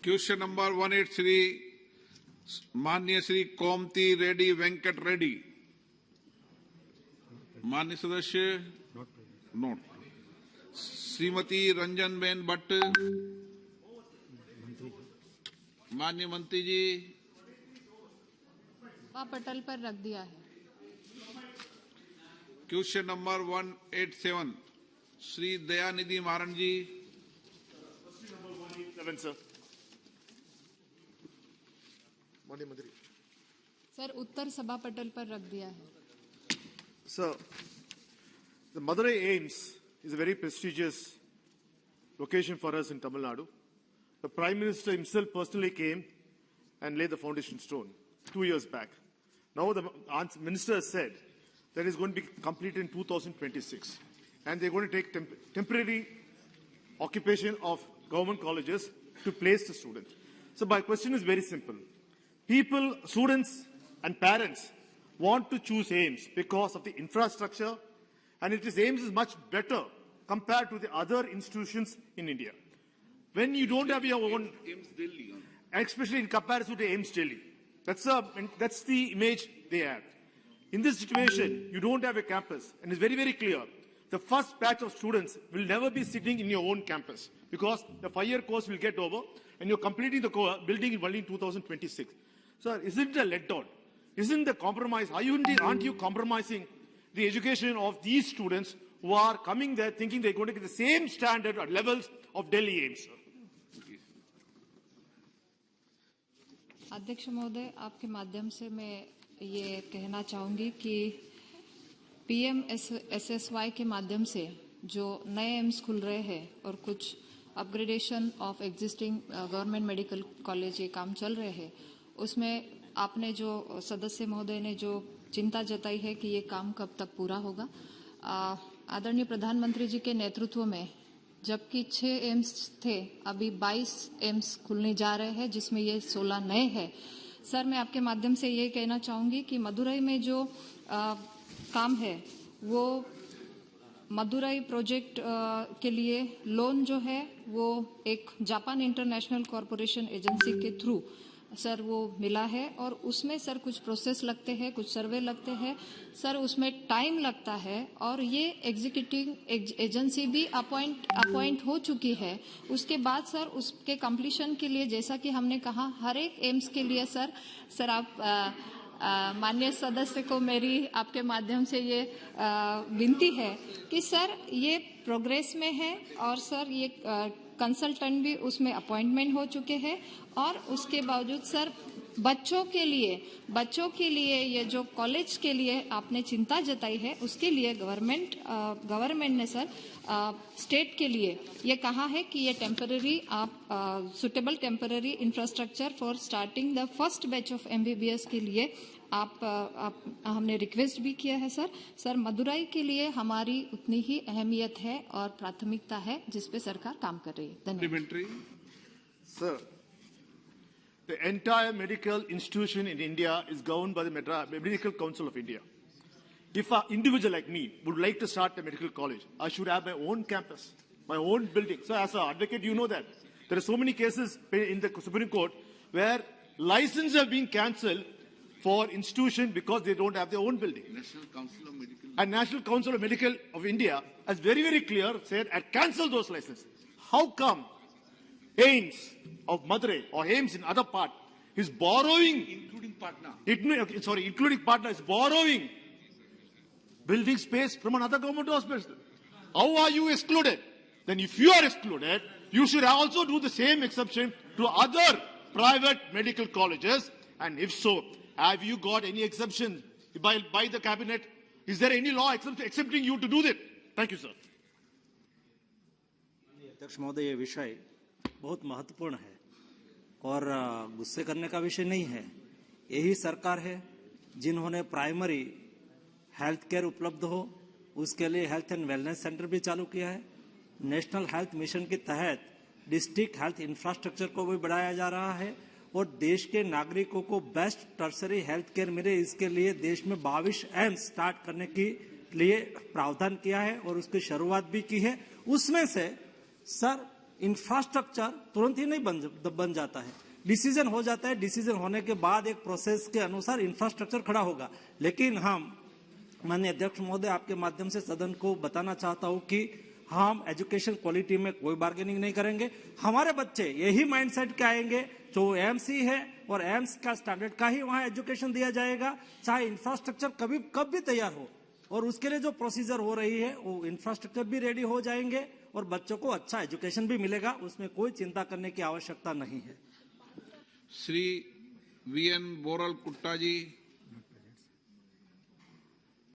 Question number 183 माननीय श्री कोमती रेड्डी वेंकट रेड्डी। माननीय सदस्य नोट। श्रीमती रंजन बेन भट्ट। माननीय मंत्री जी पटल पर रख दिया है। क्वेश्चन नंबर 187 श्री दयानिधि मारन जी। माननीय मंत्री सर उत्तर सभा पटल पर रख दिया है। Sir, the Madurai AIIMS is a very prestigious location for us in Tamil Nadu. The Prime Minister himself personally came and laid the foundation stone 2 years back. Now the Minister has said that it's going to be completed in 2026 and they're going to take temporary occupation of government colleges to place the students. So my question is very simple. People, students and parents want to choose AIIMS because of the infrastructure, and AIIMS is much better compared to the other institutions in India. When you don't have your own, AIIMS Delhi, especially in comparison to AIIMS Delhi, that's the image they have. In this situation, you don't have a campus, and it's very, very clear. The first batch of students will never be sitting in your own campus because the 5-year course will get over, and you're completing the building only in 2026. So, isn't it a letdown? Isn't the compromise? Aren't you compromising the education of these students who are coming there thinking they're going to get the same standard or levels of Delhi AIIMS? अध्यक्ष महोदय, आपके माध्यम से मैं ये कहना चाहूंगी कि PMSSY के माध्यम से जो नए एम्स खुल रहे हैं और कुछ upgradation of existing government medical college ये काम चल रहे हैं, उसमें आपने जो सदस्य महोदय ने जो चिंता जताई है कि ये काम कब तक पूरा होगा। आदरणीय प्रधानमंत्री जी के नेतृत्व में जबकि 6 एम्स थे, अभी 22 एम्स खुलने जा रहे हैं, जिसमें ये 16 नए हैं। सर, मैं आपके माध्यम से ये कहना चाहूंगी कि मदुरई में जो काम है वो मदुरई प्रोजेक्ट के लिए लोन जो है वो एक जापान इंटरनेशनल कॉरपोरेशन एजेंसी के थ्रू सर वो मिला है और उसमें सर कुछ प्रोसेस लगते हैं, कुछ सर्वे लगते हैं सर, उसमें टाइम लगता है और ये एग्जीक्यूटिव एजेंसी भी अपॉइंट हो चुकी है। उसके बाद सर उसके कंप्लीशन के लिए जैसा कि हमने कहा हर एक एम्स के लिए सर आप माननीय सदस्य को मेरी आपके माध्यम से ये विनती है कि सर ये प्रोग्रेस में है और सर ये कंसल्टेंट भी उसमें अपॉइंटमेंट हो चुके हैं और उसके बावजूद सर बच्चों के लिए ये जो कॉलेज के लिए आपने चिंता जताई है उसके लिए गवर्नमेंट ने सर स्टेट के लिए ये कहा है कि ये temporary suitable temporary infrastructure for starting the first batch of MBBS के लिए हमने रिक्वेस्ट भी किया है सर मदुरई के लिए हमारी उतनी ही अहमियत है और प्राथमिकता है जिस पे सरकार काम कर रही है। धन्यवाद। Sir, the entire medical institution in India is governed by the Medical Council of India. If an individual like me would like to start a medical college, I should have my own campus, my own building. So as an advocate, you know that. There are so many cases in the Supreme Court where licenses have been cancelled for institution because they don't have their own building. National Council of Medical And National Council of Medical of India has very, very clear said and cancelled those licenses. How come AIIMS of Madurai or AIIMS in other part is borrowing, including Patna, including Patna is borrowing building space from another government hospital? How are you excluded? Then if you are excluded, you should also do the same exception to other private medical colleges. And if so, have you got any exemption by the cabinet? Is there any law accepting you to do that? Thank you, sir. अध्यक्ष महोदय, ये विषय बहुत महत्वपूर्ण है और गुस्से करने का विषय नहीं है। यही सरकार है जिन्होंने प्राइमरी हेल्थ केयर उपलब्ध हो उसके लिए हेल्थ एंड वेलनेस सेंटर भी चालू किया है। नेशनल हेल्थ मिशन के तहत डिस्ट्रिक्ट हेल्थ इंफ्रास्ट्रक्चर को भी बढ़ाया जा रहा है और देश के नागरिकों को बेस्ट टर्सरी हेल्थ केयर मिले इसके लिए देश में 22 एम्स स्टार्ट करने के लिए प्रावधान किया है और उसकी शुरुआत भी की है। उसमें से सर इंफ्रास्ट्रक्चर तुरंत ही नहीं बन जाता है। डिसीजन हो जाता है, डिसीजन होने के बाद एक प्रोसेस के अनुसार इंफ्रास्ट्रक्चर खड़ा होगा। लेकिन हम माननीय अध्यक्ष महोदय, आपके माध्यम से सदन को बताना चाहता हूं कि हम एजुकेशन क्वालिटी में कोई बार्गेनिंग नहीं करेंगे। हमारे बच्चे यही माइंडसेट के आएंगे, जो एम्स ही है और एम्स का स्टैंडर्ड का ही वहां एजुकेशन दिया जाएगा, चाहे इंफ्रास्ट्रक्चर कब भी तैयार हो। और उसके लिए जो प्रोसीजर हो रही है वो इंफ्रास्ट्रक्चर भी रेडी हो जाएंगे और बच्चों को अच्छा एजुकेशन भी मिलेगा, उसमें कोई चिंता करने की आवश्यकता नहीं है। श्री वीएन बोरल कुट्टा जी।